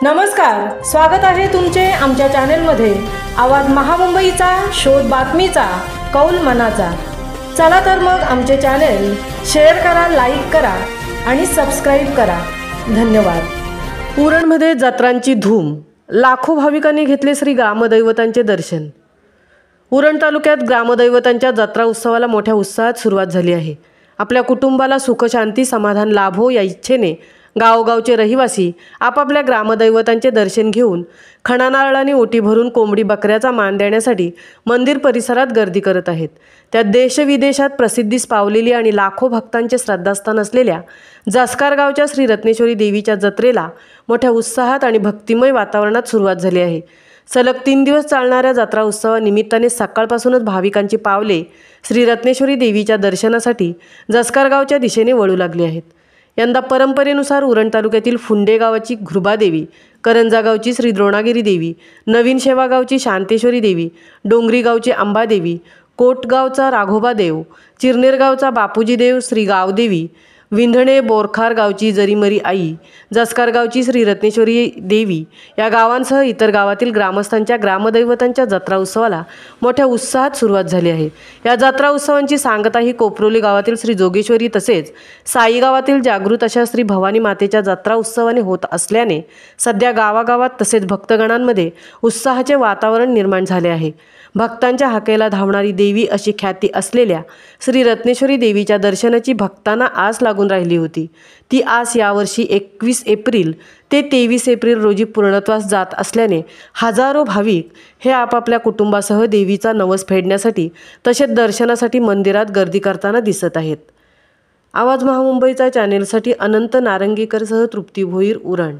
नमस्कार, स्वागत आहे तुमचे आमच्या चॅनलमध्ये। आवाज महामुंबईचा, शोध बातमीचा, कौल मनाचा। चला तर मग आमचे चॅनल शेअर करा, लाईक करा आणि सबस्क्राइब करा। धन्यवाद। उरणमध्ये जत्रांची धूम, लाखो भाविकांनी घेतले श्री ग्रामदैवतांचे दर्शन। उरण तालुक्यात ग्रामदैवतांच्या जत्रा उत्सवाला मोठ्या उत्साहात सुरुवात झाली आहे। आपल्या कुटुंबाला सुख शांती समाधान लाभो या इच्छेने गावगावचे रहिवासी आपापल्या ग्रामदैवतांचे दर्शन घेऊन खणानारळाने ओटी भरून कोंबडी बकऱ्याचा मान देण्यासाठी मंदिर परिसरात गर्दी करत आहेत। त्या देशविदेशात प्रसिद्धीस पावलेली आणि लाखो भक्तांचे श्रद्धास्थान असलेल्या जास्कार गावच्या श्री रत्नेश्वरी देवीच्या जत्रेला मोठ्या उत्साहात आणि भक्तिमय वातावरणात सुरुवात झाली आहे। सलग 3 दिवस चालणाऱ्या जत्रा उत्सवानिमित्ताने सकाळपासूनच भाविकांची पावले श्री रत्नेश्वरी देवीच्या दर्शनासाठी जास्कार गावच्या दिशेने वळू लागली आहेत। यंदा परंपरेनुसार उरण तालुक्यातील फुंडे गावाची घृबादेवी, करंजा गावची श्री द्रोणागिरी देवी, नवीन शेवा गावची शांतेश्वरी देवी, डोंगरी गावची अंबादेवी, कोटगावचा राघोबा देव, चिरनेर गावचा बापूजी देव श्री गावदेवी, विंधणे बोरखार गावची जरीमरी आई, जास्कार गावची श्री रत्नेश्वरी देवी या गावांसह इतर गावातील ग्रामस्थांच्या ग्रामदैवतांच्या जत्रा उत्सवाला मोठ्या उत्साहात सुरुवात झाली आहे। या जत्रा उत्सवांची सांगता ही कोपरोली गावातील श्री जोगेश्वरी तसेच साई गावातील जागृत अशा श्री भवानी मातेच्या जत्रा उत्सवाने होत असल्याने सध्या गावागावात तसेच भक्तगणांमध्ये उत्साहाचे वातावरण निर्माण झाले आहे। भक्तांच्या हाकेला धावणारी देवी अशी ख्याती असलेल्या श्री रत्नेश्वरी देवीच्या दर्शनाची भक्तांना आस लागून राहिली होती। ती आस यावर्षी 21 एप्रिल ते 23 एप्रिल रोजी पूर्णत्वास जात असल्याने हजारो भाविक हे आपापल्या कुटुंबासह देवीचा नवस फेडण्यासाठी तसेच दर्शनासाठी मंदिरात गर्दी करताना दिसत आहेत। आवाज महामुंबईचा चॅनेलसाठी अनंत नारंगीकरसह तृप्ती भोईर, उरण।